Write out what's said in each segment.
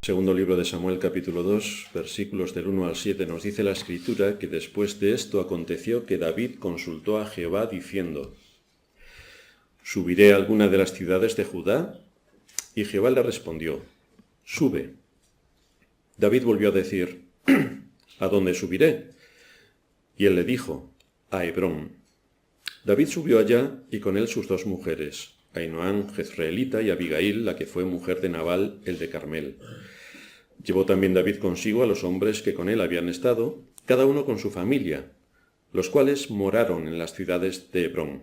Segundo libro de Samuel, capítulo 2, versículos del 1 al 7, nos dice la Escritura que después de esto aconteció que David consultó a Jehová diciendo: ¿Subiré a alguna de las ciudades de Judá? Y Jehová le respondió: Sube. David volvió a decir: ¿A dónde subiré? Y él le dijo: a Hebrón. David subió allá y con él sus dos mujeres, Ahinoam jezreelita y Abigail, la que fue mujer de Nabal, el de Carmel. Llevó también David consigo a los hombres que con él habían estado, cada uno con su familia, los cuales moraron en las ciudades de Hebrón.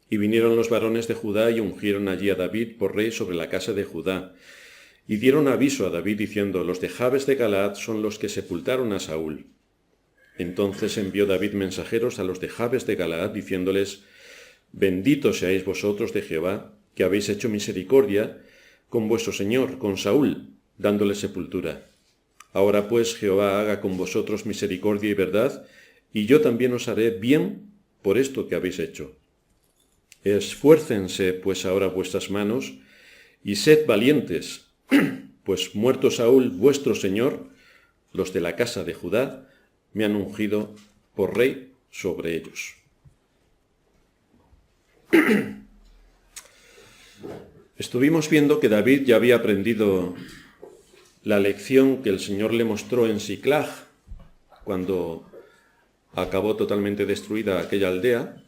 Y vinieron los varones de Judá y ungieron allí a David por rey sobre la casa de Judá, y dieron aviso a David diciendo: los de Jabes de Galaad son los que sepultaron a Saúl. Entonces envió David mensajeros a los de Jabes de Galaad, diciéndoles: benditos seáis vosotros de Jehová, que habéis hecho misericordia con vuestro señor, con Saúl, dándole sepultura. Ahora pues Jehová haga con vosotros misericordia y verdad, y yo también os haré bien por esto que habéis hecho. Esfuércense pues ahora vuestras manos, y sed valientes, pues muerto Saúl vuestro señor, los de la casa de Judá me han ungido por rey sobre ellos. Estuvimos viendo que David ya había aprendido la lección que el Señor le mostró en Siclag, cuando acabó totalmente destruida aquella aldea,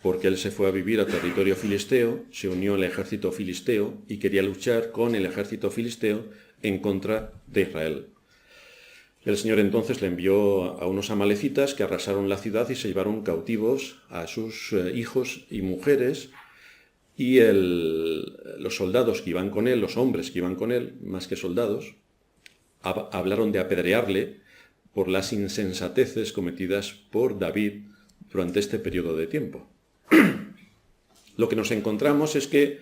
porque él se fue a vivir a territorio filisteo, se unió al ejército filisteo y quería luchar con el ejército filisteo en contra de Israel. El Señor entonces le envió a unos amalecitas que arrasaron la ciudad y se llevaron cautivos a sus hijos y mujeres, y los soldados que iban con él, los hombres que iban con él, más que soldados, hablaron de apedrearle por las insensateces cometidas por David durante este periodo de tiempo. Lo que nos encontramos es que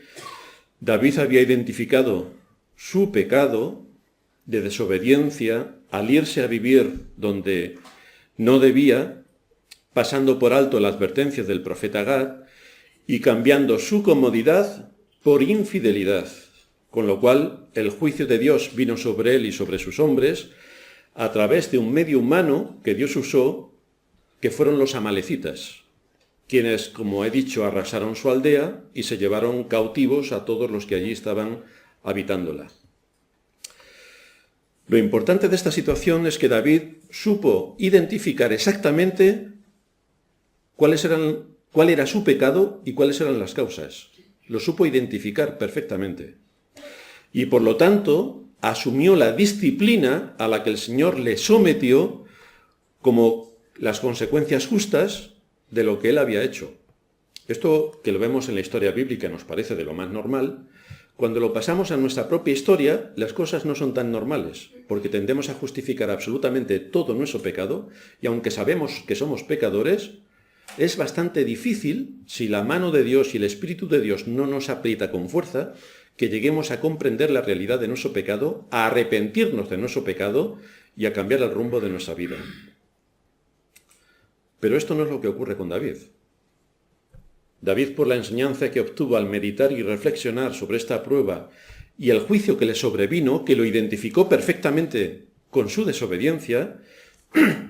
David había identificado su pecado de desobediencia al irse a vivir donde no debía, pasando por alto la advertencia del profeta Gad y cambiando su comodidad por infidelidad, con lo cual el juicio de Dios vino sobre él y sobre sus hombres a través de un medio humano que Dios usó, que fueron los amalecitas, quienes, como he dicho, arrasaron su aldea y se llevaron cautivos a todos los que allí estaban habitándola. Lo importante de esta situación es que David supo identificar exactamente cuál era su pecado y cuáles eran las causas. Lo supo identificar perfectamente. Y por lo tanto, asumió la disciplina a la que el Señor le sometió como las consecuencias justas de lo que él había hecho. Esto, que lo vemos en la historia bíblica, nos parece de lo más normal. Cuando lo pasamos a nuestra propia historia, las cosas no son tan normales, porque tendemos a justificar absolutamente todo nuestro pecado, y aunque sabemos que somos pecadores, es bastante difícil, si la mano de Dios y el Espíritu de Dios no nos aprieta con fuerza, que lleguemos a comprender la realidad de nuestro pecado, a arrepentirnos de nuestro pecado y a cambiar el rumbo de nuestra vida. Pero esto no es lo que ocurre con David. David, por la enseñanza que obtuvo al meditar y reflexionar sobre esta prueba y el juicio que le sobrevino, que lo identificó perfectamente con su desobediencia,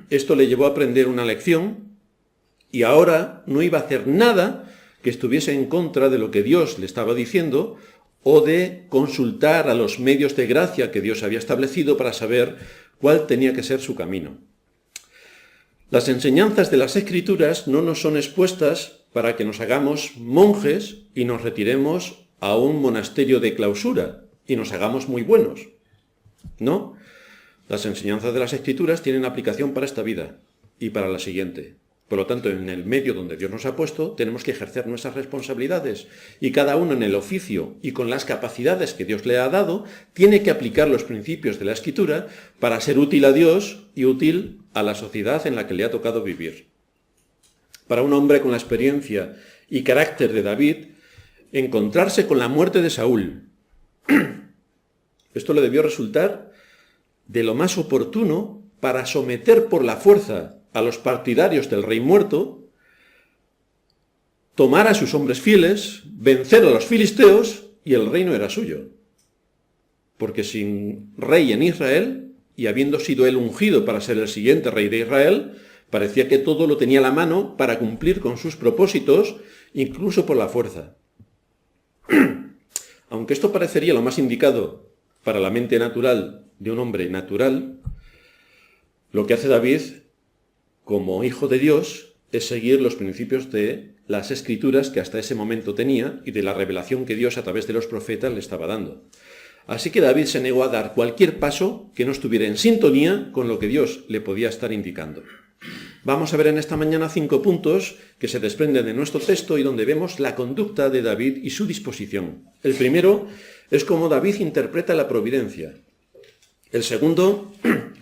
esto le llevó a aprender una lección y ahora no iba a hacer nada que estuviese en contra de lo que Dios le estaba diciendo o de consultar a los medios de gracia que Dios había establecido para saber cuál tenía que ser su camino. Las enseñanzas de las Escrituras no nos son expuestas para que nos hagamos monjes y nos retiremos a un monasterio de clausura y nos hagamos muy buenos. No, las enseñanzas de las Escrituras tienen aplicación para esta vida y para la siguiente. Por lo tanto, en el medio donde Dios nos ha puesto, tenemos que ejercer nuestras responsabilidades y cada uno en el oficio y con las capacidades que Dios le ha dado, tiene que aplicar los principios de la Escritura para ser útil a Dios y útil a la sociedad en la que le ha tocado vivir. Para un hombre con la experiencia y carácter de David, encontrarse con la muerte de Saúl, esto le debió resultar de lo más oportuno para someter por la fuerza a los partidarios del rey muerto, tomar a sus hombres fieles, vencer a los filisteos y el reino era suyo. porque sin rey en Israel, y habiendo sido él ungido para ser el siguiente rey de Israel, parecía que todo lo tenía a la mano para cumplir con sus propósitos, incluso por la fuerza. Aunque esto parecería lo más indicado para la mente natural de un hombre natural, lo que hace David, como hijo de Dios, es seguir los principios de las Escrituras que hasta ese momento tenía y de la revelación que Dios a través de los profetas le estaba dando. Así que David se negó a dar cualquier paso que no estuviera en sintonía con lo que Dios le podía estar indicando. Vamos a ver en esta mañana 5 puntos que se desprenden de nuestro texto y donde vemos la conducta de David y su disposición. El primero es cómo David interpreta la providencia. El segundo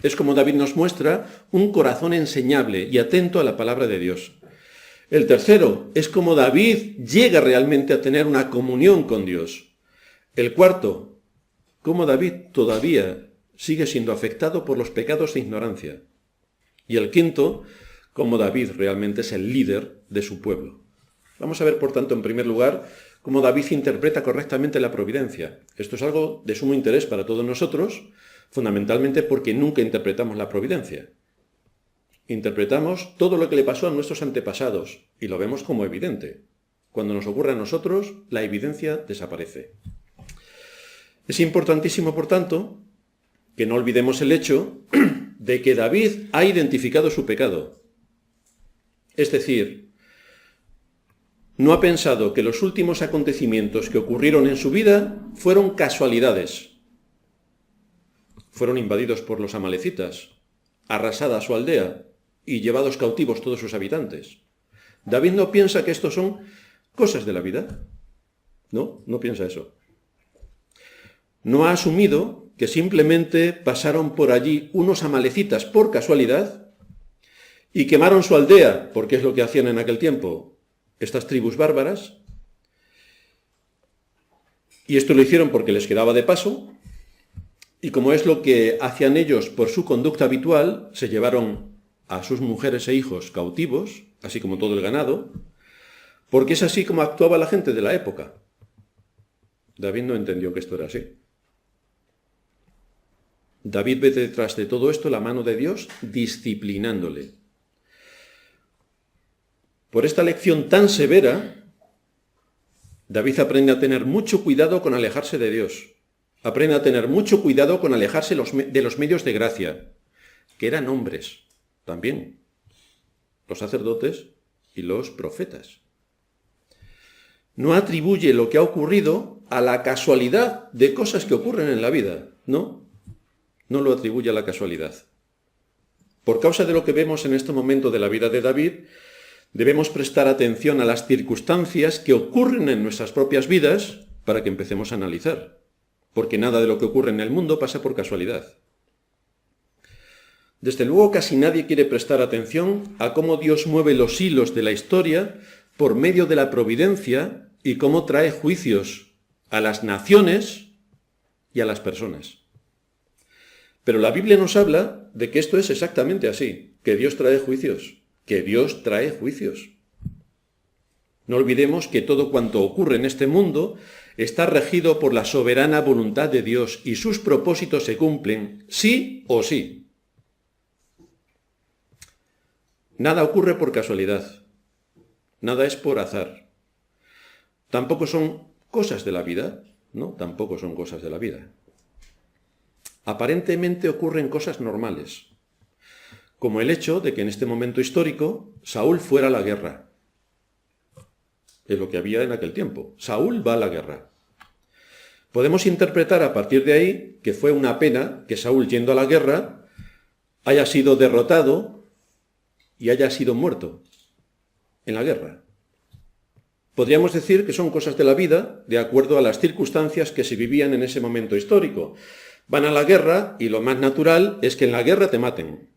es cómo David nos muestra un corazón enseñable y atento a la palabra de Dios. El tercero es cómo David llega realmente a tener una comunión con Dios. El cuarto, cómo David todavía sigue siendo afectado por los pecados de ignorancia. Y el quinto, cómo David realmente es el líder de su pueblo. Vamos a ver, por tanto, en primer lugar, cómo David interpreta correctamente la providencia. Esto es algo de sumo interés para todos nosotros, fundamentalmente porque nunca interpretamos la providencia. Interpretamos todo lo que le pasó a nuestros antepasados y lo vemos como evidente. Cuando nos ocurre a nosotros, la evidencia desaparece. Es importantísimo, por tanto, que no olvidemos el hecho de que David ha identificado su pecado. Es decir, no ha pensado que los últimos acontecimientos que ocurrieron en su vida fueron casualidades. Fueron invadidos por los amalecitas, arrasada su aldea y llevados cautivos todos sus habitantes. David no piensa que esto son cosas de la vida. No piensa eso. No ha asumido que simplemente pasaron por allí unos amalecitas por casualidad y quemaron su aldea, porque es lo que hacían en aquel tiempo estas tribus bárbaras, y esto lo hicieron porque les quedaba de paso, y como es lo que hacían ellos por su conducta habitual, se llevaron a sus mujeres e hijos cautivos, así como todo el ganado, porque es así como actuaba la gente de la época. David no entendió que esto era así. David ve detrás de todo esto la mano de Dios disciplinándole. Por esta lección tan severa, David aprende a tener mucho cuidado con alejarse de Dios. Aprende a tener mucho cuidado con alejarse de los medios de gracia, que eran hombres también, los sacerdotes y los profetas. No atribuye lo que ha ocurrido a la casualidad de cosas que ocurren en la vida, no lo atribuye a la casualidad. Por causa de lo que vemos en este momento de la vida de David, debemos prestar atención a las circunstancias que ocurren en nuestras propias vidas para que empecemos a analizar, porque nada de lo que ocurre en el mundo pasa por casualidad. Desde luego casi nadie quiere prestar atención a cómo Dios mueve los hilos de la historia por medio de la providencia y cómo trae juicios a las naciones y a las personas. Pero la Biblia nos habla de que esto es exactamente así, que Dios trae juicios, No olvidemos que todo cuanto ocurre en este mundo está regido por la soberana voluntad de Dios y sus propósitos se cumplen sí o sí. Nada ocurre por casualidad, nada es por azar. Tampoco son cosas de la vida, tampoco son cosas de la vida. Aparentemente ocurren cosas normales, como el hecho de que en este momento histórico Saúl fuera a la guerra. Es lo que había en aquel tiempo. Saúl va a la guerra. Podemos interpretar a partir de ahí que fue una pena que Saúl, yendo a la guerra, haya sido derrotado y haya sido muerto en la guerra. Podríamos decir que son cosas de la vida de acuerdo a las circunstancias que se vivían en ese momento histórico. Van a la guerra y lo más natural es que en la guerra te maten.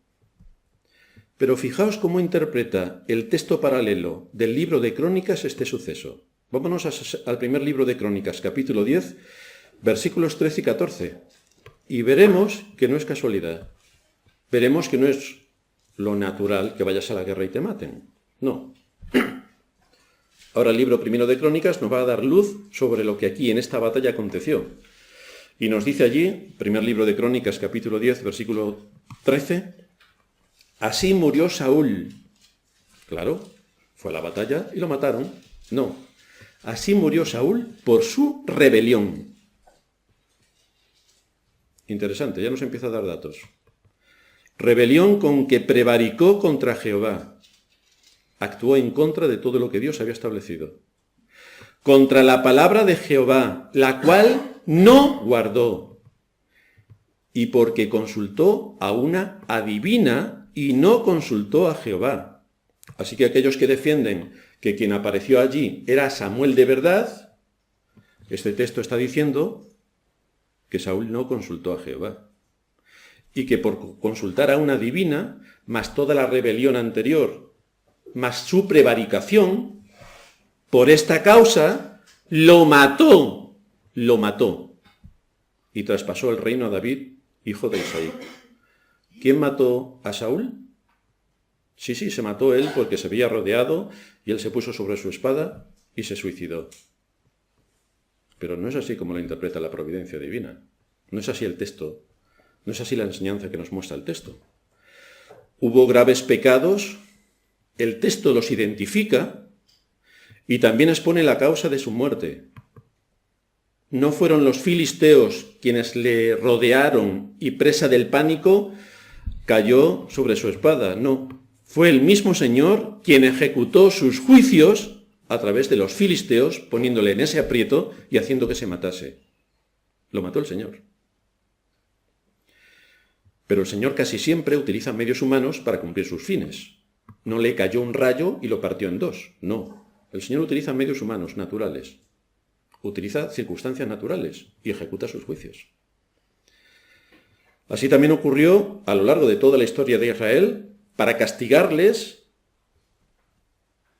Pero fijaos cómo interpreta el texto paralelo del libro de Crónicas este suceso. Vámonos al primer libro de Crónicas, capítulo 10, versículos 13 y 14. Y veremos que no es casualidad. Veremos que no es lo natural que vayas a la guerra y te maten. No. Ahora el libro primero de Crónicas nos va a dar luz sobre lo que aquí en esta batalla aconteció. Y nos dice allí, primer libro de Crónicas, capítulo 10, versículo 13, así murió Saúl. Claro, fue a la batalla y lo mataron. No, así murió Saúl por su rebelión. Interesante, ya nos empieza a dar datos. Rebelión con que prevaricó contra Jehová. Actuó en contra de todo lo que Dios había establecido. Contra la palabra de Jehová, la cual no guardó. Y porque consultó a una adivina y no consultó a Jehová. Así que aquellos que defienden que quien apareció allí era Samuel de verdad, este texto está diciendo que Saúl no consultó a Jehová. Y que por consultar a una adivina, más toda la rebelión anterior, más su prevaricación, por esta causa, lo mató. Y traspasó el reino a David, hijo de Isaí. ¿Quién mató a Saúl? Sí, se mató él porque se había rodeado y él se puso sobre su espada y se suicidó. Pero no es así como lo interpreta la providencia divina. No es así el texto. No es así la enseñanza que nos muestra el texto. Hubo graves pecados, el texto los identifica y también expone la causa de su muerte. No fueron los filisteos quienes le rodearon y presa del pánico cayó sobre su espada, no. Fue el mismo Señor quien ejecutó sus juicios a través de los filisteos, poniéndole en ese aprieto y haciendo que se matase. Lo mató el Señor. Pero el Señor casi siempre utiliza medios humanos para cumplir sus fines. No le cayó un rayo y lo partió en dos. No. El Señor utiliza medios humanos, naturales. Utiliza circunstancias naturales y ejecuta sus juicios. Así también ocurrió a lo largo de toda la historia de Israel para castigarles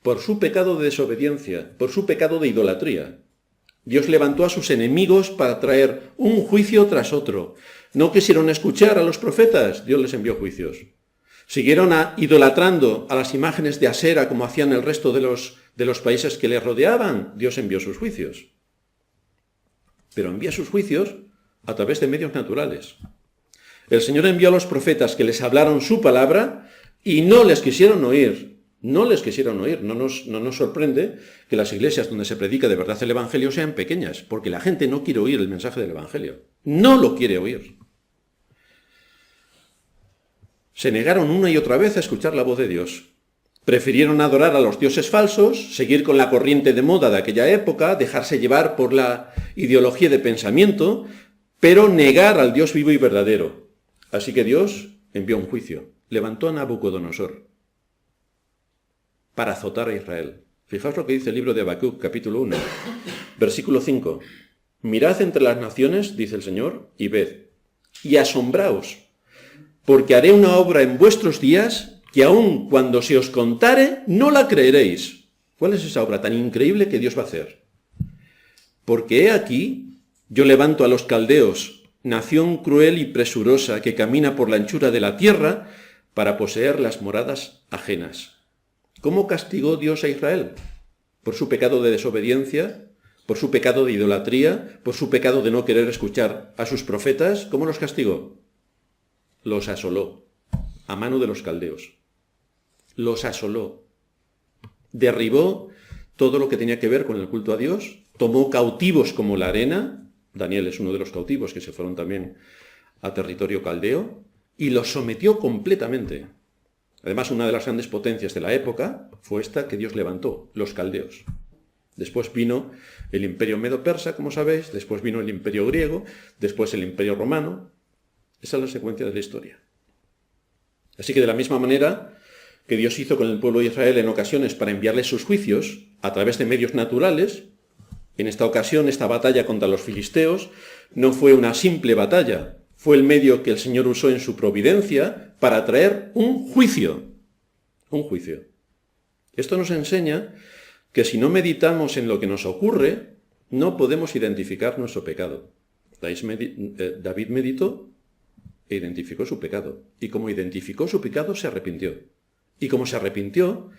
por su pecado de desobediencia, por su pecado de idolatría. Dios levantó a sus enemigos para traer un juicio tras otro. No quisieron escuchar a los profetas, Dios les envió juicios. Siguieron idolatrando a las imágenes de Asera como hacían el resto de los países que les rodeaban, Dios envió sus juicios. Pero envía sus juicios a través de medios naturales. El Señor envió a los profetas que les hablaron su palabra y no les quisieron oír. No les quisieron oír. No nos sorprende que las iglesias donde se predica de verdad el Evangelio sean pequeñas, porque la gente no quiere oír el mensaje del Evangelio. No lo quiere oír. Se negaron una y otra vez a escuchar la voz de Dios. Prefirieron adorar a los dioses falsos, seguir con la corriente de moda de aquella época, dejarse llevar por la ideología de pensamiento, pero negar al Dios vivo y verdadero. Así que Dios envió un juicio. Levantó a Nabucodonosor para azotar a Israel. Fijaos lo que dice el libro de Habacuc, capítulo 1, versículo 5. Mirad entre las naciones, dice el Señor, y ved, y asombraos, porque haré una obra en vuestros días que aun cuando se os contare, no la creeréis. ¿Cuál es esa obra tan increíble que Dios va a hacer? Porque he aquí, yo levanto a los caldeos, nación cruel y presurosa que camina por la anchura de la tierra para poseer las moradas ajenas. ¿Cómo castigó Dios a Israel? Por su pecado de desobediencia, por su pecado de idolatría, por su pecado de no querer escuchar a sus profetas. ¿Cómo los castigó? Los asoló a mano de los caldeos. Los asoló. Derribó todo lo que tenía que ver con el culto a Dios, tomó cautivos como la arena, Daniel es uno de los cautivos que se fueron también a territorio caldeo, y los sometió completamente. Además, una de las grandes potencias de la época fue esta que Dios levantó, los caldeos. Después vino el imperio medo-persa, como sabéis, después vino el imperio griego, después el imperio romano. Esa es la secuencia de la historia. Así que de la misma manera que Dios hizo con el pueblo de Israel en ocasiones para enviarles sus juicios a través de medios naturales, en esta ocasión esta batalla contra los filisteos no fue una simple batalla, fue el medio que el Señor usó en su providencia para traer un juicio. Un juicio. Esto nos enseña que si no meditamos en lo que nos ocurre, no podemos identificar nuestro pecado. David meditó e identificó su pecado. Y como identificó su pecado, se arrepintió. Y como se arrepintió,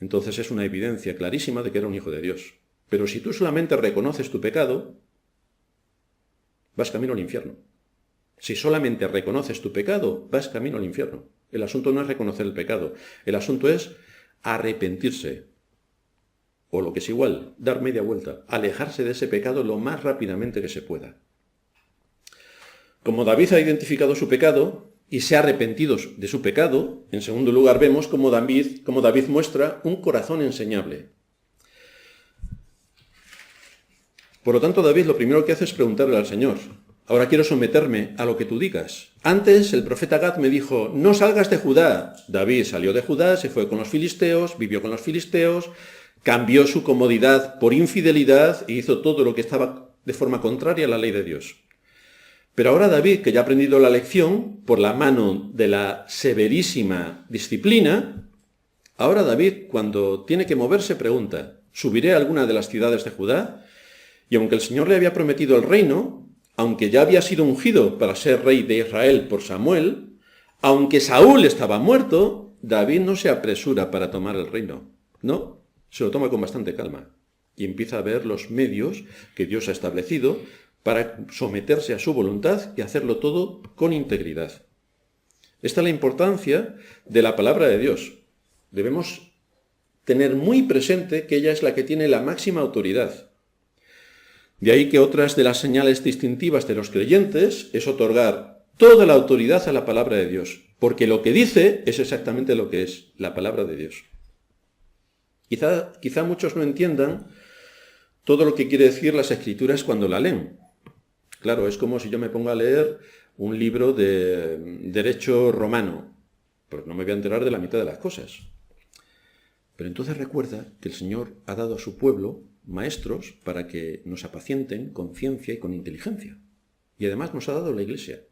entonces es una evidencia clarísima de que era un hijo de Dios. Pero si tú solamente reconoces tu pecado, vas camino al infierno. Si solamente reconoces tu pecado, vas camino al infierno. El asunto no es reconocer el pecado, el asunto es arrepentirse. O lo que es igual, dar media vuelta, alejarse de ese pecado lo más rápidamente que se pueda. Como David ha identificado su pecado y se ha arrepentido de su pecado, en segundo lugar vemos cómo David muestra un corazón enseñable. Por lo tanto, David lo primero que hace es preguntarle al Señor: ahora quiero someterme a lo que tú digas. Antes el profeta Gad me dijo: no salgas de Judá. David salió de Judá, se fue con los filisteos, vivió con los filisteos, cambió su comodidad por infidelidad e hizo todo lo que estaba de forma contraria a la ley de Dios. Pero ahora David, que ya ha aprendido la lección por la mano de la severísima disciplina, ahora David, cuando tiene que moverse, pregunta: ¿subiré a alguna de las ciudades de Judá? Y aunque el Señor le había prometido el reino, aunque ya había sido ungido para ser rey de Israel por Samuel, aunque Saúl estaba muerto, David no se apresura para tomar el reino. No, se lo toma con bastante calma y empieza a ver los medios que Dios ha establecido para someterse a su voluntad y hacerlo todo con integridad. Esta es la importancia de la palabra de Dios. Debemos tener muy presente que ella es la que tiene la máxima autoridad. De ahí que otras de las señales distintivas de los creyentes es otorgar toda la autoridad a la palabra de Dios, porque lo que dice es exactamente lo que es la palabra de Dios. Quizá muchos no entiendan todo lo que quiere decir las Escrituras cuando la leen. Claro, es como si yo me pongo a leer un libro de derecho romano, pues no me voy a enterar de la mitad de las cosas. Pero entonces recuerda que el Señor ha dado a su pueblo maestros para que nos apacienten con ciencia y con inteligencia. Y además nos ha dado la Iglesia,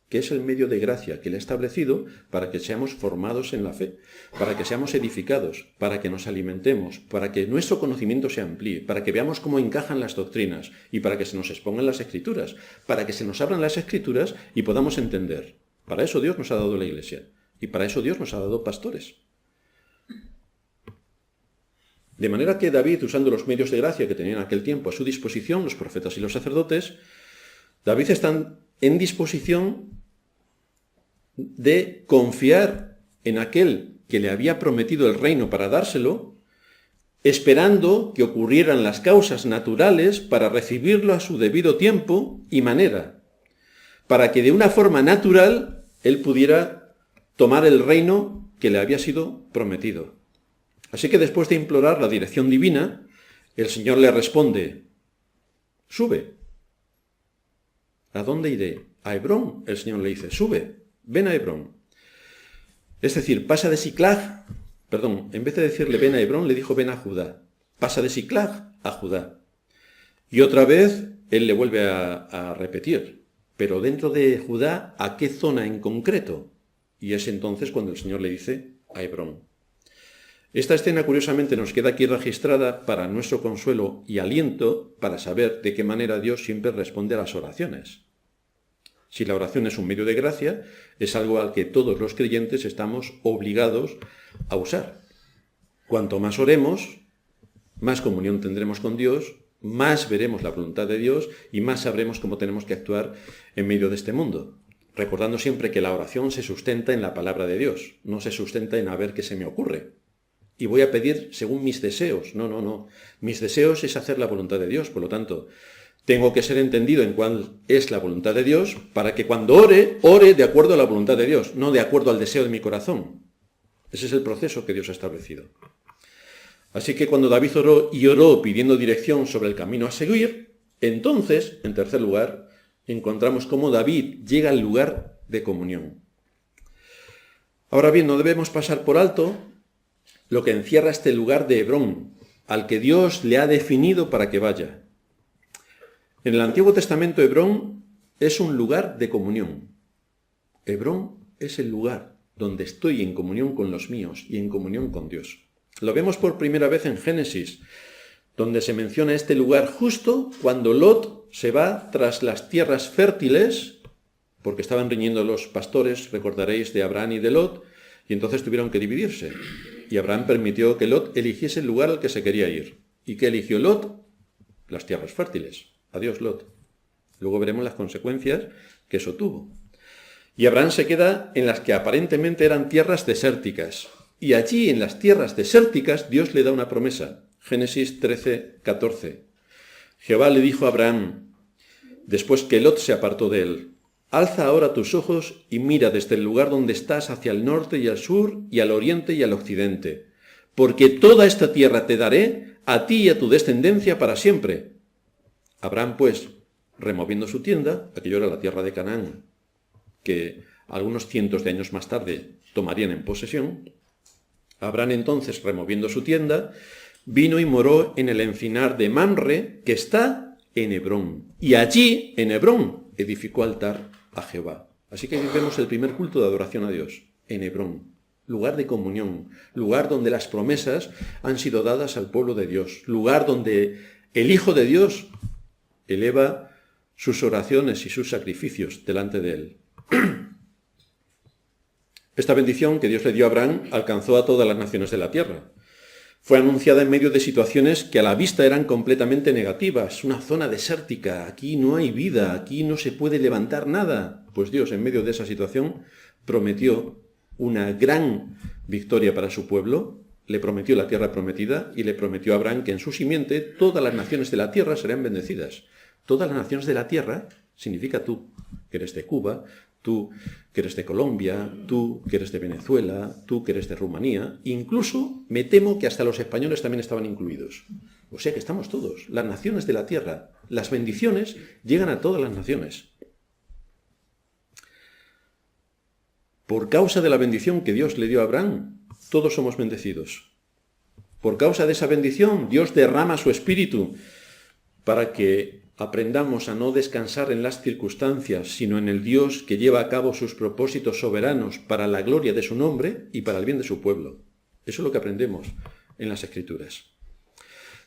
que es el medio de gracia que Él ha establecido para que seamos formados en la fe, para que seamos edificados, para que nos alimentemos, para que nuestro conocimiento se amplíe, para que veamos cómo encajan las doctrinas y para que se nos expongan las Escrituras, para que se nos abran las Escrituras y podamos entender. Para eso Dios nos ha dado la Iglesia y para eso Dios nos ha dado pastores. De manera que David, usando los medios de gracia que tenían en aquel tiempo a su disposición, los profetas y los sacerdotes, David está en disposición de confiar en aquel que le había prometido el reino para dárselo, esperando que ocurrieran las causas naturales para recibirlo a su debido tiempo y manera, para que de una forma natural él pudiera tomar el reino que le había sido prometido. Así que después de implorar la dirección divina, el Señor le responde: sube. ¿A dónde iré? A Hebrón. El Señor le dice: sube, ven a Hebrón. Es decir, pasa de Siclag, en vez de decirle ven a Hebrón, le dijo ven a Judá. Pasa de Siclag a Judá. Y otra vez él le vuelve a repetir, pero dentro de Judá, ¿a qué zona en concreto? Y es entonces cuando el Señor le dice a Hebrón. Esta escena curiosamente nos queda aquí registrada para nuestro consuelo y aliento para saber de qué manera Dios siempre responde a las oraciones. Si la oración es un medio de gracia, es algo al que todos los creyentes estamos obligados a usar. Cuanto más oremos, más comunión tendremos con Dios, más veremos la voluntad de Dios y más sabremos cómo tenemos que actuar en medio de este mundo. Recordando siempre que la oración se sustenta en la palabra de Dios, no se sustenta en a ver qué se me ocurre. Y voy a pedir según mis deseos. No. Mis deseos es hacer la voluntad de Dios. Por lo tanto, tengo que ser entendido en cuál es la voluntad de Dios para que cuando ore de acuerdo a la voluntad de Dios, no de acuerdo al deseo de mi corazón. Ese es el proceso que Dios ha establecido. Así que cuando David oró pidiendo dirección sobre el camino a seguir, entonces, en tercer lugar, encontramos cómo David llega al lugar de comunión. Ahora bien, no debemos pasar por alto lo que encierra este lugar de Hebrón, al que Dios le ha definido para que vaya. En el Antiguo Testamento, Hebrón es un lugar de comunión. Hebrón es el lugar donde estoy en comunión con los míos y en comunión con Dios. Lo vemos por primera vez en Génesis, donde se menciona este lugar justo cuando Lot se va tras las tierras fértiles, porque estaban riñendo los pastores, recordaréis, de Abraham y de Lot, y entonces tuvieron que dividirse. Y Abraham permitió que Lot eligiese el lugar al que se quería ir. ¿Y qué eligió Lot? Las tierras fértiles. Adiós, Lot. Luego veremos las consecuencias que eso tuvo. Y Abraham se queda en las que aparentemente eran tierras desérticas. Y allí, en las tierras desérticas, Dios le da una promesa. Génesis 13, 14. Jehová le dijo a Abraham, después que Lot se apartó de él, alza ahora tus ojos y mira desde el lugar donde estás hacia el norte y al sur y al oriente y al occidente, porque toda esta tierra te daré a ti y a tu descendencia para siempre. Abraham, pues, removiendo su tienda, aquello era la tierra de Canaán, que algunos cientos de años más tarde tomarían en posesión, Abraham entonces, removiendo su tienda, vino y moró en el encinar de Mamre, que está en Hebrón. Y allí, en Hebrón, edificó altar a Jehová. Así que aquí vemos el primer culto de adoración a Dios, en Hebrón. Lugar de comunión, lugar donde las promesas han sido dadas al pueblo de Dios, lugar donde el Hijo de Dios eleva sus oraciones y sus sacrificios delante de él. Esta bendición que Dios le dio a Abraham alcanzó a todas las naciones de la tierra. Fue anunciada en medio de situaciones que a la vista eran completamente negativas. Una zona desértica, aquí no hay vida, aquí no se puede levantar nada. Pues Dios, en medio de esa situación, prometió una gran victoria para su pueblo, le prometió la tierra prometida y le prometió a Abraham que en su simiente todas las naciones de la tierra serán bendecidas. Todas las naciones de la tierra significa tú, que eres de Cuba, tú que eres de Colombia, tú que eres de Venezuela, tú que eres de Rumanía, incluso me temo que hasta los españoles también estaban incluidos. O sea que estamos todos, las naciones de la tierra. Las bendiciones llegan a todas las naciones. Por causa de la bendición que Dios le dio a Abraham, todos somos bendecidos. Por causa de esa bendición, Dios derrama su espíritu para que aprendamos a no descansar en las circunstancias, sino en el Dios que lleva a cabo sus propósitos soberanos para la gloria de su nombre y para el bien de su pueblo. Eso es lo que aprendemos en las Escrituras.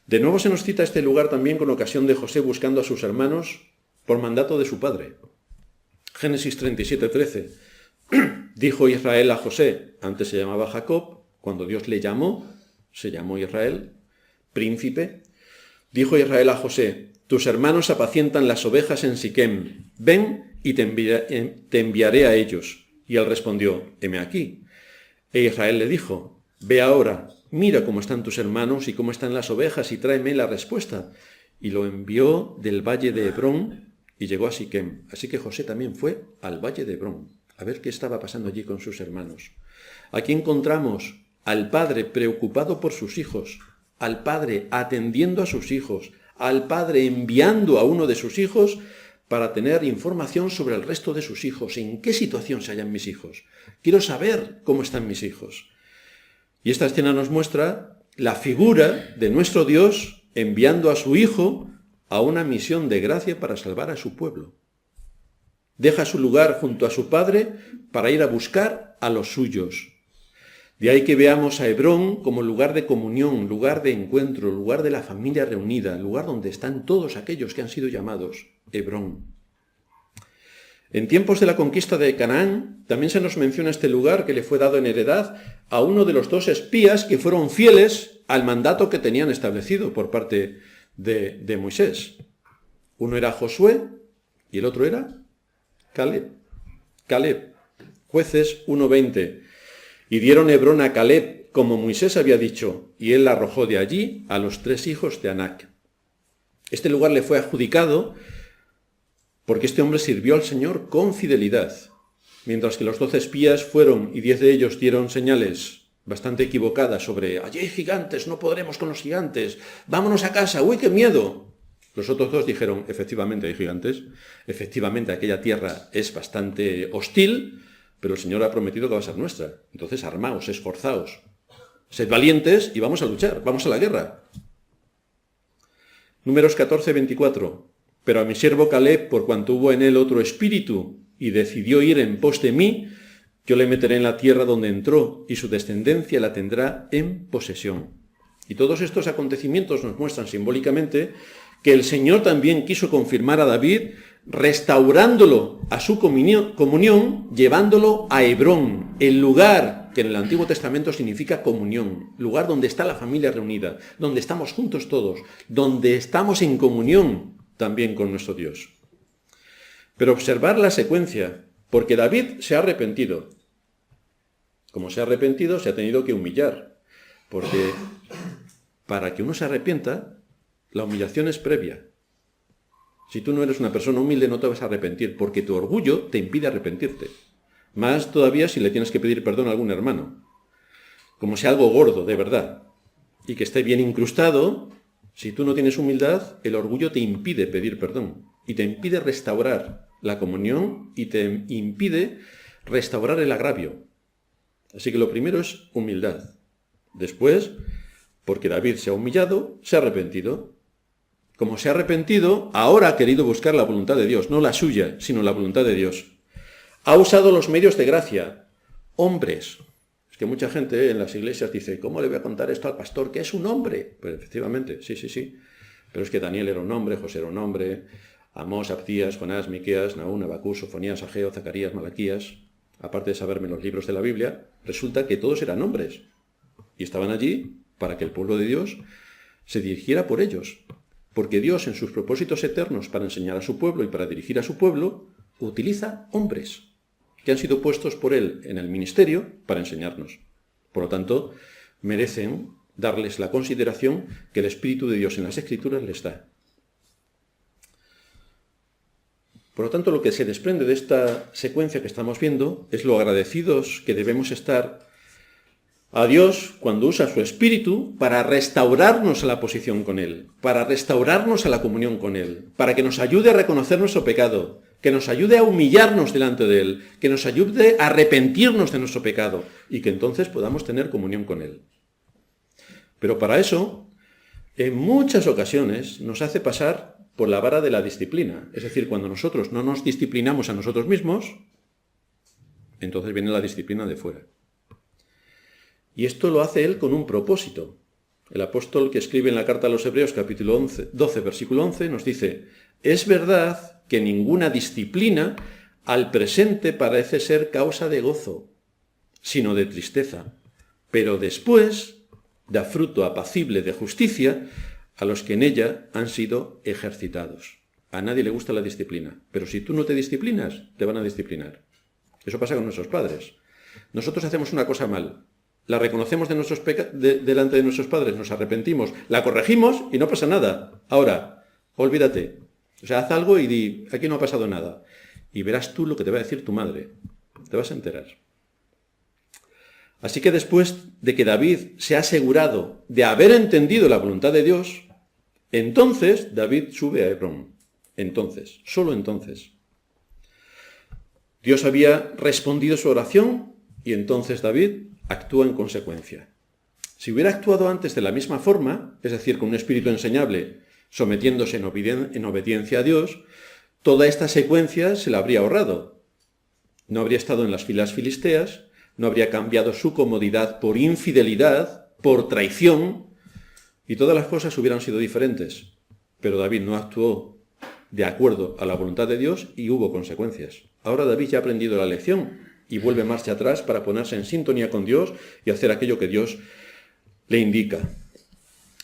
De nuevo se nos cita este lugar también con ocasión de José buscando a sus hermanos por mandato de su padre. Génesis 37, 13. Dijo Israel a José, antes se llamaba Jacob, cuando Dios le llamó, se llamó Israel, príncipe. Dijo Israel a José, tus hermanos apacientan las ovejas en Siquem, ven y te enviaré a ellos. Y él respondió, heme aquí. E Israel le dijo, ve ahora, mira cómo están tus hermanos y cómo están las ovejas y tráeme la respuesta. Y lo envió del valle de Hebrón y llegó a Siquem. Así que José también fue al valle de Hebrón, a ver qué estaba pasando allí con sus hermanos. Aquí encontramos al padre preocupado por sus hijos, al padre atendiendo a sus hijos, al padre enviando a uno de sus hijos para tener información sobre el resto de sus hijos. ¿En qué situación se hallan mis hijos? Quiero saber cómo están mis hijos. Y esta escena nos muestra la figura de nuestro Dios enviando a su hijo a una misión de gracia para salvar a su pueblo. Deja su lugar junto a su padre para ir a buscar a los suyos. De ahí que veamos a Hebrón como lugar de comunión, lugar de encuentro, lugar de la familia reunida, lugar donde están todos aquellos que han sido llamados, Hebrón. En tiempos de la conquista de Canaán, también se nos menciona este lugar que le fue dado en heredad a uno de los dos espías que fueron fieles al mandato que tenían establecido por parte de Moisés. Uno era Josué y el otro era Caleb. Jueces 1:20. Y dieron Hebrón a Caleb, como Moisés había dicho, y él arrojó de allí a los 3 hijos de Anac. Este lugar le fue adjudicado porque este hombre sirvió al Señor con fidelidad, mientras que los 12 espías fueron y 10 de ellos dieron señales bastante equivocadas sobre allí hay gigantes, no podremos con los gigantes, vámonos a casa, uy, qué miedo. Los otros 2 dijeron, efectivamente hay gigantes, efectivamente aquella tierra es bastante hostil, pero el Señor ha prometido que va a ser nuestra. Entonces armaos, esforzaos, sed valientes y vamos a luchar, vamos a la guerra. Números 14, 24. Pero a mi siervo Caleb, por cuanto hubo en él otro espíritu y decidió ir en pos de mí, yo le meteré en la tierra donde entró y su descendencia la tendrá en posesión. Y todos estos acontecimientos nos muestran simbólicamente que el Señor también quiso confirmar a David restaurándolo a su comunión, llevándolo a Hebrón, el lugar que en el Antiguo Testamento significa comunión, lugar donde está la familia reunida, donde estamos juntos todos, donde estamos en comunión también con nuestro Dios. Pero observar la secuencia, porque David se ha arrepentido. Como se ha arrepentido, se ha tenido que humillar, porque para que uno se arrepienta, la humillación es previa. Si tú no eres una persona humilde, no te vas a arrepentir, porque tu orgullo te impide arrepentirte. Más todavía si le tienes que pedir perdón a algún hermano. Como sea algo gordo, de verdad, y que esté bien incrustado, si tú no tienes humildad, el orgullo te impide pedir perdón, y te impide restaurar la comunión, y te impide restaurar el agravio. Así que lo primero es humildad. Después, porque David se ha humillado, se ha arrepentido. Como se ha arrepentido, ahora ha querido buscar la voluntad de Dios, no la suya, sino la voluntad de Dios. Ha usado los medios de gracia. Hombres. Es que mucha gente en las iglesias dice, ¿cómo le voy a contar esto al pastor, que es un hombre? Pues efectivamente, sí. Pero es que Daniel era un hombre, José era un hombre, Amós, Abdías, Jonás, Miqueas, Nahum, Abacús, Sofonías, Ageo, Zacarías, Malaquías, aparte de saberme los libros de la Biblia, resulta que todos eran hombres. Y estaban allí para que el pueblo de Dios se dirigiera por ellos. Porque Dios, en sus propósitos eternos para enseñar a su pueblo y para dirigir a su pueblo, utiliza hombres que han sido puestos por Él en el ministerio para enseñarnos. Por lo tanto, merecen darles la consideración que el Espíritu de Dios en las Escrituras les da. Por lo tanto, lo que se desprende de esta secuencia que estamos viendo es lo agradecidos que debemos estar a Dios cuando usa su Espíritu para restaurarnos a la posición con Él, para restaurarnos a la comunión con Él, para que nos ayude a reconocer nuestro pecado, que nos ayude a humillarnos delante de Él, que nos ayude a arrepentirnos de nuestro pecado y que entonces podamos tener comunión con Él. Pero para eso, en muchas ocasiones nos hace pasar por la vara de la disciplina. Es decir, cuando nosotros no nos disciplinamos a nosotros mismos, entonces viene la disciplina de fuera. Y esto lo hace Él con un propósito. El apóstol que escribe en la carta a los Hebreos, capítulo 12, versículo 11, nos dice, es verdad que ninguna disciplina al presente parece ser causa de gozo, sino de tristeza, pero después da fruto apacible de justicia a los que en ella han sido ejercitados. A nadie le gusta la disciplina, pero si tú no te disciplinas, te van a disciplinar. Eso pasa con nuestros padres. Nosotros hacemos una cosa mal, la reconocemos delante de nuestros padres, nos arrepentimos, la corregimos y no pasa nada. Ahora, olvídate. O sea, haz algo y di, aquí no ha pasado nada. Y verás tú lo que te va a decir tu madre. Te vas a enterar. Así que después de que David se ha asegurado de haber entendido la voluntad de Dios, entonces David sube a Hebrón. Entonces, solo entonces. Dios había respondido su oración y entonces David actúa en consecuencia. Si hubiera actuado antes de la misma forma, es decir, con un espíritu enseñable, sometiéndose en obediencia a Dios, toda esta secuencia se la habría ahorrado. No habría estado en las filas filisteas, no habría cambiado su comodidad por infidelidad, por traición, y todas las cosas hubieran sido diferentes. Pero David no actuó de acuerdo a la voluntad de Dios y hubo consecuencias. Ahora David ya ha aprendido la lección y vuelve marcha atrás para ponerse en sintonía con Dios y hacer aquello que Dios le indica.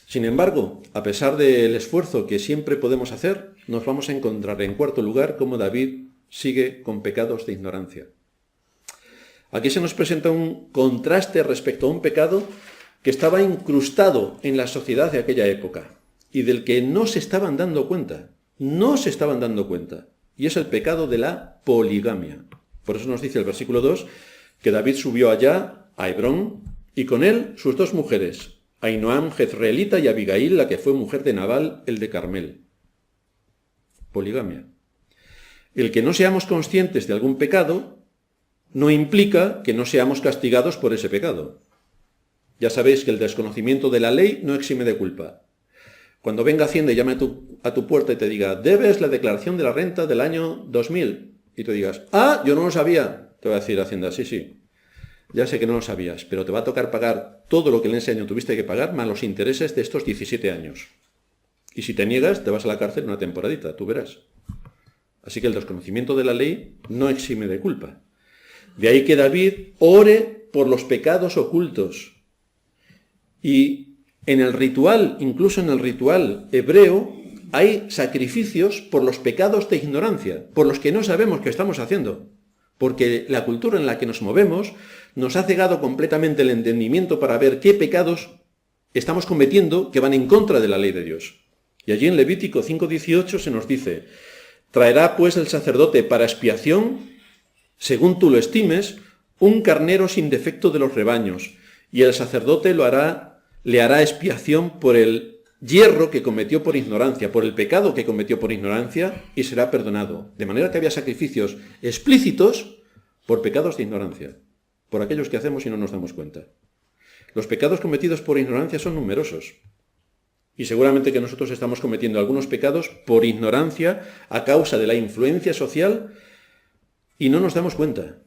Sin embargo, a pesar del esfuerzo que siempre podemos hacer, nos vamos a encontrar en cuarto lugar cómo David sigue con pecados de ignorancia. Aquí se nos presenta un contraste respecto a un pecado que estaba incrustado en la sociedad de aquella época y del que no se estaban dando cuenta. No se estaban dando cuenta. Y es el pecado de la poligamia. Por eso nos dice el versículo 2 que David subió allá a Hebrón y con él sus dos mujeres, Ahinoam jezreelita y Abigail, la que fue mujer de Nabal, el de Carmel. Poligamia. El que no seamos conscientes de algún pecado no implica que no seamos castigados por ese pecado. Ya sabéis que el desconocimiento de la ley no exime de culpa. Cuando venga Hacienda y llame a tu puerta y te diga, debes la declaración de la renta del año 2000, y tú digas, yo no lo sabía, te va a decir Hacienda, sí, ya sé que no lo sabías, pero te va a tocar pagar todo lo que en ese año tuviste que pagar, más los intereses de estos 17 años. Y si te niegas, te vas a la cárcel una temporadita, tú verás. Así que el desconocimiento de la ley no exime de culpa. De ahí que David ore por los pecados ocultos. Y en el ritual, incluso en el ritual hebreo, hay sacrificios por los pecados de ignorancia, por los que no sabemos qué estamos haciendo. Porque la cultura en la que nos movemos nos ha cegado completamente el entendimiento para ver qué pecados estamos cometiendo que van en contra de la ley de Dios. Y allí en Levítico 5:18 se nos dice: traerá pues el sacerdote para expiación, según tú lo estimes, un carnero sin defecto de los rebaños, y el sacerdote le hará expiación por el yerro que cometió por ignorancia, por el pecado que cometió por ignorancia, y será perdonado. De manera que había sacrificios explícitos por pecados de ignorancia, por aquellos que hacemos y no nos damos cuenta. Los pecados cometidos por ignorancia son numerosos. Y seguramente que nosotros estamos cometiendo algunos pecados por ignorancia a causa de la influencia social y no nos damos cuenta.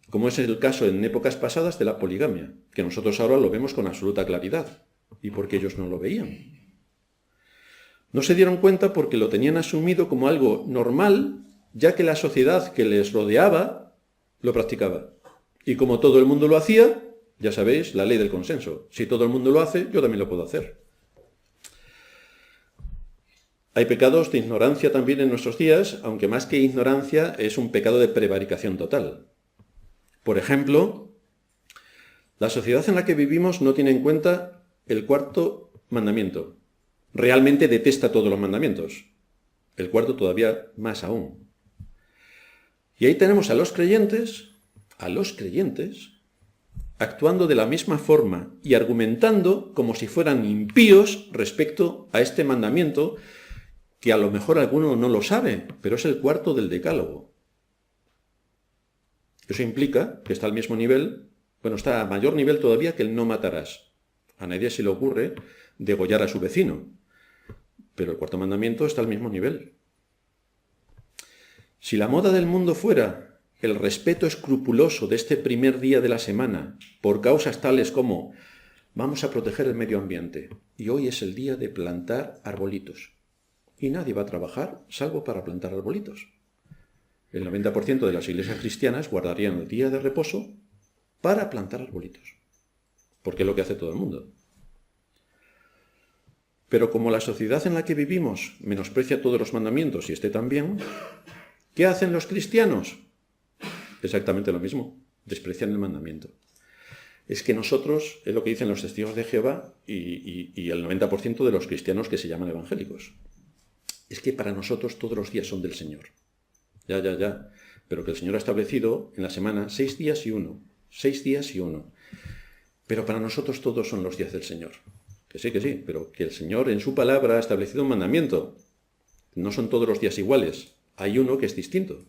Como es el caso en épocas pasadas de la poligamia, que nosotros ahora lo vemos con absoluta claridad. ¿Y por qué ellos no lo veían? No se dieron cuenta porque lo tenían asumido como algo normal, ya que la sociedad que les rodeaba lo practicaba. Y como todo el mundo lo hacía, ya sabéis, la ley del consenso. Si todo el mundo lo hace, yo también lo puedo hacer. Hay pecados de ignorancia también en nuestros días, aunque más que ignorancia es un pecado de prevaricación total. Por ejemplo, la sociedad en la que vivimos no tiene en cuenta el cuarto mandamiento. Realmente detesta todos los mandamientos. El cuarto todavía más aún. Y ahí tenemos a los creyentes, actuando de la misma forma y argumentando como si fueran impíos respecto a este mandamiento, que a lo mejor alguno no lo sabe, pero es el cuarto del Decálogo. Eso implica que está al mismo nivel, está a mayor nivel todavía que el no matarás. A nadie se le ocurre degollar a su vecino, pero el cuarto mandamiento está al mismo nivel. Si la moda del mundo fuera el respeto escrupuloso de este primer día de la semana por causas tales como vamos a proteger el medio ambiente y hoy es el día de plantar arbolitos, y nadie va a trabajar salvo para plantar arbolitos. El 90% de las iglesias cristianas guardarían el día de reposo para plantar arbolitos, porque es lo que hace todo el mundo. Pero como la sociedad en la que vivimos menosprecia todos los mandamientos y este también, ¿qué hacen los cristianos? Exactamente lo mismo, desprecian el mandamiento. Es que nosotros, es lo que dicen los testigos de Jehová y el 90% de los cristianos que se llaman evangélicos. Es que para nosotros todos los días son del Señor. Ya. Pero que el Señor ha establecido en la semana 6 días y uno. 6 días y uno. Pero para nosotros todos son los días del Señor. Que sí, pero que el Señor en su palabra ha establecido un mandamiento. No son todos los días iguales. Hay uno que es distinto.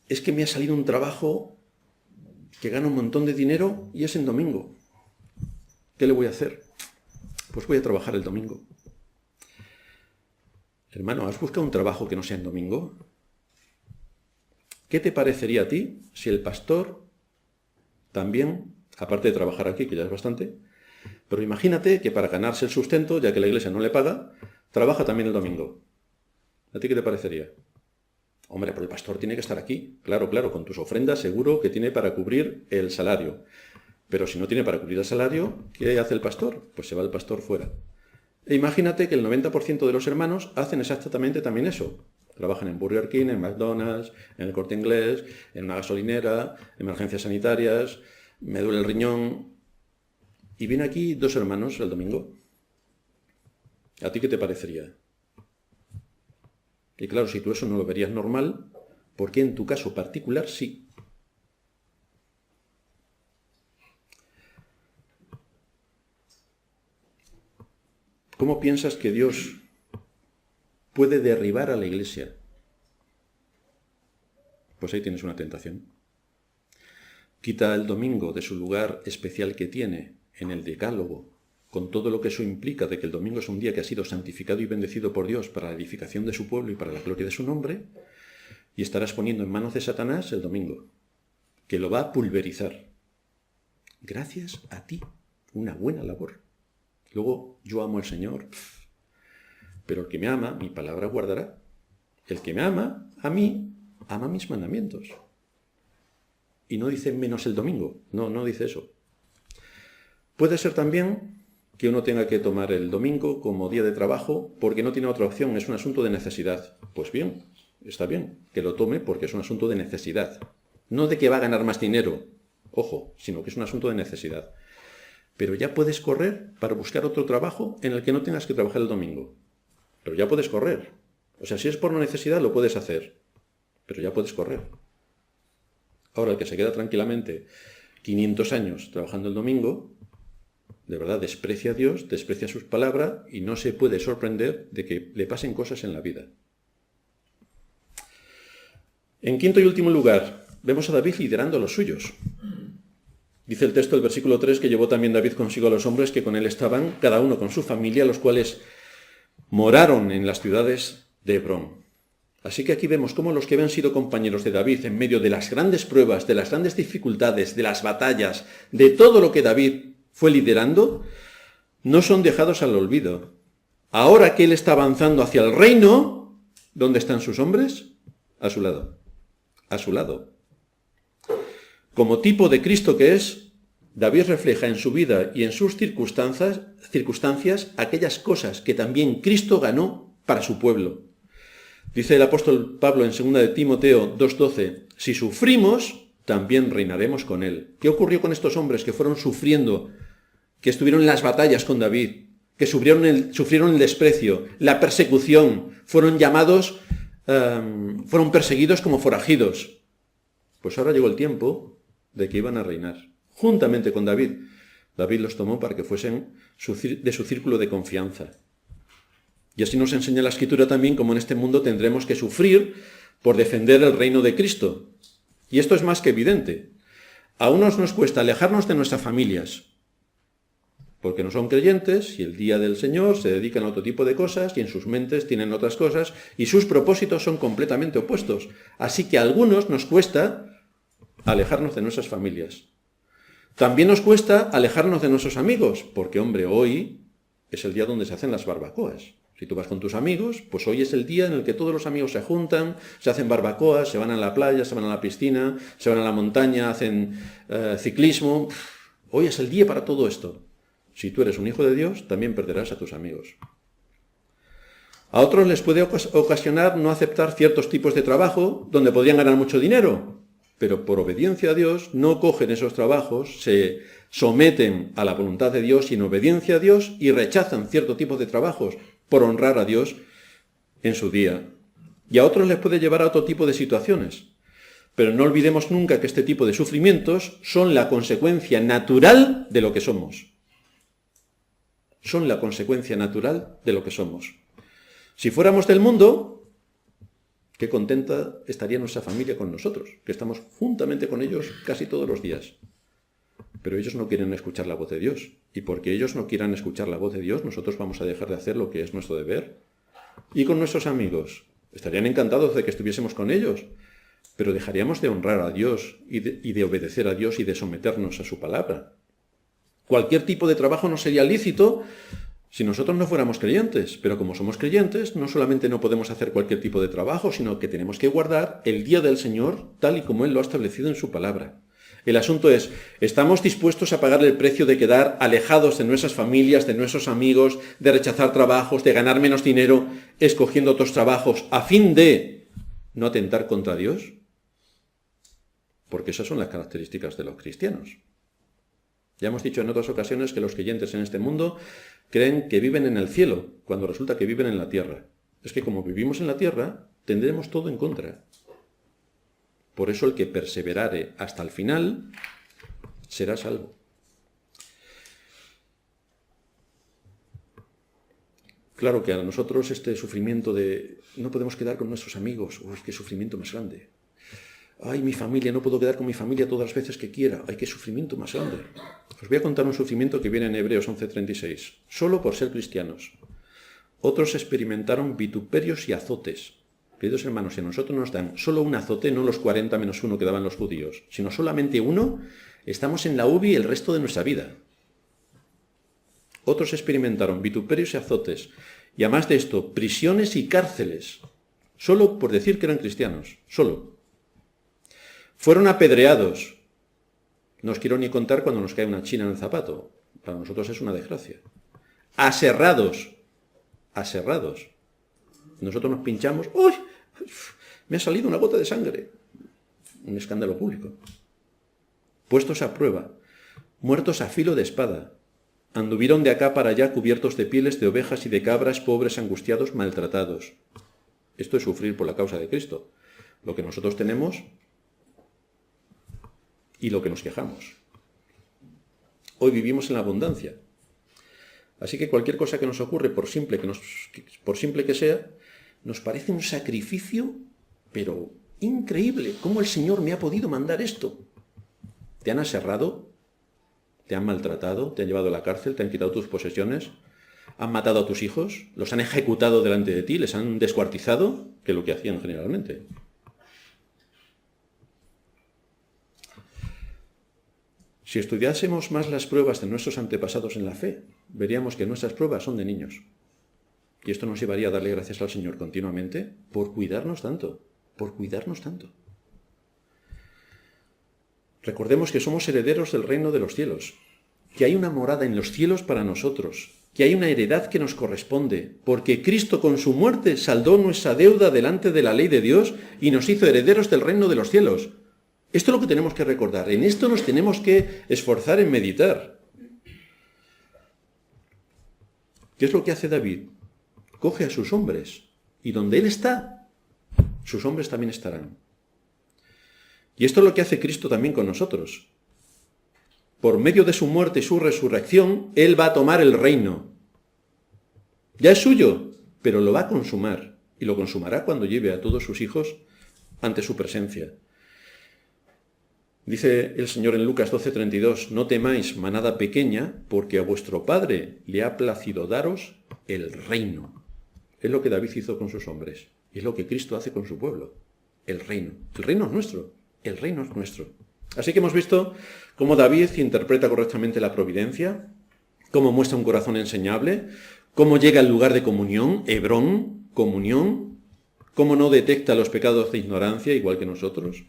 Es que me ha salido un trabajo que gana un montón de dinero y es en domingo. ¿Qué le voy a hacer? Pues voy a trabajar el domingo. Hermano, ¿has buscado un trabajo que no sea en domingo? ¿Qué te parecería a ti si el pastor también, aparte de trabajar aquí, que ya es bastante, pero imagínate que para ganarse el sustento, ya que la iglesia no le paga, trabaja también el domingo? ¿A ti qué te parecería? Hombre, pero el pastor tiene que estar aquí. Claro, con tus ofrendas seguro que tiene para cubrir el salario. Pero si no tiene para cubrir el salario, ¿qué hace el pastor? Pues se va el pastor fuera. E imagínate que el 90% de los hermanos hacen exactamente también eso. Trabajan en Burger King, en McDonald's, en el Corte Inglés, en una gasolinera, emergencias sanitarias, me duele el riñón. Y viene aquí 2 hermanos el domingo. ¿A ti qué te parecería? Y claro, si tú eso no lo verías normal, ¿por qué en tu caso particular sí? ¿Cómo piensas que Dios puede derribar a la iglesia? Pues ahí tienes una tentación. Quita el domingo de su lugar especial que tiene en el Decálogo, con todo lo que eso implica de que el domingo es un día que ha sido santificado y bendecido por Dios para la edificación de su pueblo y para la gloria de su nombre, y estarás poniendo en manos de Satanás el domingo, que lo va a pulverizar. Gracias a ti, una buena labor. Luego, yo amo al Señor, pero el que me ama, mi palabra guardará. El que me ama, a mí, ama mis mandamientos. Y no dice menos el domingo, no dice eso. Puede ser también que uno tenga que tomar el domingo como día de trabajo porque no tiene otra opción, es un asunto de necesidad. Pues bien, está bien que lo tome porque es un asunto de necesidad. No de que va a ganar más dinero, ojo, sino que es un asunto de necesidad. Pero ya puedes correr para buscar otro trabajo en el que no tengas que trabajar el domingo. Pero ya puedes correr. O sea, si es por necesidad lo puedes hacer, pero ya puedes correr. Ahora, el que se queda tranquilamente 500 años trabajando el domingo, de verdad desprecia a Dios, desprecia sus palabras y no se puede sorprender de que le pasen cosas en la vida. En quinto y último lugar, vemos a David liderando a los suyos. Dice el texto del versículo 3 que llevó también David consigo a los hombres que con él estaban, cada uno con su familia, los cuales moraron en las ciudades de Hebrón. Así que aquí vemos cómo los que habían sido compañeros de David en medio de las grandes pruebas, de las grandes dificultades, de las batallas, de todo lo que David fue liderando, no son dejados al olvido. Ahora que él está avanzando hacia el reino, ¿dónde están sus hombres? A su lado. A su lado. Como tipo de Cristo que es, David refleja en su vida y en sus circunstancias aquellas cosas que también Cristo ganó para su pueblo. Dice el apóstol Pablo en 2 de Timoteo 2:12, si sufrimos, también reinaremos con él. ¿Qué ocurrió con estos hombres que fueron sufriendo, que estuvieron en las batallas con David, que sufrieron el desprecio, la persecución, fueron llamados, fueron perseguidos como forajidos? Pues ahora llegó el tiempo de que iban a reinar, juntamente con David. David los tomó para que fuesen de su círculo de confianza. Y así nos enseña la Escritura también cómo en este mundo tendremos que sufrir por defender el reino de Cristo. Y esto es más que evidente. A unos nos cuesta alejarnos de nuestras familias, porque no son creyentes y el día del Señor se dedican a otro tipo de cosas y en sus mentes tienen otras cosas y sus propósitos son completamente opuestos. Así que a algunos nos cuesta alejarnos de nuestras familias. También nos cuesta alejarnos de nuestros amigos, porque, hombre, hoy es el día donde se hacen las barbacoas. Si tú vas con tus amigos, pues hoy es el día en el que todos los amigos se juntan, se hacen barbacoas, se van a la playa, se van a la piscina, se van a la montaña, hacen ciclismo. Hoy es el día para todo esto. Si tú eres un hijo de Dios, también perderás a tus amigos. A otros les puede ocasionar no aceptar ciertos tipos de trabajo donde podrían ganar mucho dinero, pero por obediencia a Dios no cogen esos trabajos, se someten a la voluntad de Dios y en obediencia a Dios y rechazan cierto tipo de trabajos por honrar a Dios en su día. Y a otros les puede llevar a otro tipo de situaciones. Pero no olvidemos nunca que este tipo de sufrimientos son la consecuencia natural de lo que somos. Son la consecuencia natural de lo que somos. Si fuéramos del mundo, qué contenta estaría nuestra familia con nosotros, que estamos juntamente con ellos casi todos los días. Pero ellos no quieren escuchar la voz de Dios. Y porque ellos no quieran escuchar la voz de Dios, nosotros vamos a dejar de hacer lo que es nuestro deber. Y con nuestros amigos, estarían encantados de que estuviésemos con ellos, pero dejaríamos de honrar a Dios y de obedecer a Dios y de someternos a su palabra. Cualquier tipo de trabajo no sería lícito si nosotros no fuéramos creyentes, pero como somos creyentes, no solamente no podemos hacer cualquier tipo de trabajo, sino que tenemos que guardar el día del Señor tal y como Él lo ha establecido en su palabra. El asunto es, ¿estamos dispuestos a pagar el precio de quedar alejados de nuestras familias, de nuestros amigos, de rechazar trabajos, de ganar menos dinero, escogiendo otros trabajos, a fin de no atentar contra Dios? Porque esas son las características de los cristianos. Ya hemos dicho en otras ocasiones que los creyentes en este mundo creen que viven en el cielo, cuando resulta que viven en la tierra. Es que como vivimos en la tierra, tendremos todo en contra. Por eso el que perseverare hasta el final será salvo. Claro que a nosotros este sufrimiento de no podemos quedar con nuestros amigos, qué sufrimiento más grande. Ay, mi familia, no puedo quedar con mi familia todas las veces que quiera. Ay, qué sufrimiento más grande. Os voy a contar un sufrimiento que viene en Hebreos 11:36. Solo por ser cristianos. Otros experimentaron vituperios y azotes. Queridos hermanos, si a nosotros nos dan solo un azote, no los 40 menos 1 que daban los judíos, sino solamente uno, estamos en la UBI el resto de nuestra vida. Otros experimentaron vituperios y azotes, y además de esto, prisiones y cárceles, solo por decir que eran cristianos, solo. Fueron apedreados. No os quiero ni contar cuando nos cae una china en el zapato. Para nosotros es una desgracia. aserrados. Aserrados. Nosotros nos pinchamos, ¡uy! Me ha salido una gota de sangre. Un escándalo público. Puestos a prueba, muertos a filo de espada. Anduvieron de acá para allá cubiertos de pieles de ovejas y de cabras, pobres, angustiados, maltratados. Esto es sufrir por la causa de Cristo. Lo que nosotros tenemos y lo que nos quejamos. Hoy vivimos en la abundancia. Así que cualquier cosa que nos ocurre, por simple que sea, nos parece un sacrificio, pero increíble. ¿Cómo el Señor me ha podido mandar esto? ¿Te han aserrado? ¿Te han maltratado? ¿Te han llevado a la cárcel? ¿Te han quitado tus posesiones? ¿Han matado a tus hijos? ¿Los han ejecutado delante de ti? ¿Les han descuartizado? Que es lo que hacían generalmente. Si estudiásemos más las pruebas de nuestros antepasados en la fe, veríamos que nuestras pruebas son de niños. Y esto nos llevaría a darle gracias al Señor continuamente por cuidarnos tanto, por cuidarnos tanto. Recordemos que somos herederos del reino de los cielos, que hay una morada en los cielos para nosotros, que hay una heredad que nos corresponde, porque Cristo con su muerte saldó nuestra deuda delante de la ley de Dios y nos hizo herederos del reino de los cielos. Esto es lo que tenemos que recordar, en esto nos tenemos que esforzar en meditar. ¿Qué es lo que hace David? Coge a sus hombres, y donde él está, sus hombres también estarán. Y esto es lo que hace Cristo también con nosotros. Por medio de su muerte y su resurrección, Él va a tomar el reino. Ya es suyo, pero lo va a consumar, y lo consumará cuando lleve a todos sus hijos ante su presencia. Dice el Señor en Lucas 12:32, no temáis, manada pequeña, porque a vuestro Padre le ha placido daros el reino. Es lo que David hizo con sus hombres, y es lo que Cristo hace con su pueblo. El reino. El reino es nuestro. El reino es nuestro. Así que hemos visto cómo David interpreta correctamente la providencia, cómo muestra un corazón enseñable, cómo llega al lugar de comunión, Hebrón, comunión, cómo no detecta los pecados de ignorancia, igual que nosotros,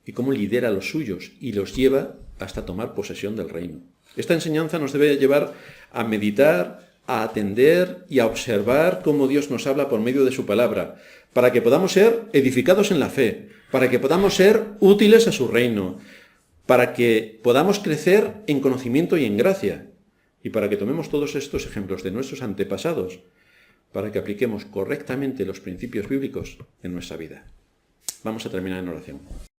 y cómo lidera a los suyos y los lleva hasta tomar posesión del reino. Esta enseñanza nos debe llevar a meditar, a atender y a observar cómo Dios nos habla por medio de su palabra, para que podamos ser edificados en la fe, para que podamos ser útiles a su reino, para que podamos crecer en conocimiento y en gracia, y para que tomemos todos estos ejemplos de nuestros antepasados, para que apliquemos correctamente los principios bíblicos en nuestra vida. Vamos a terminar en oración.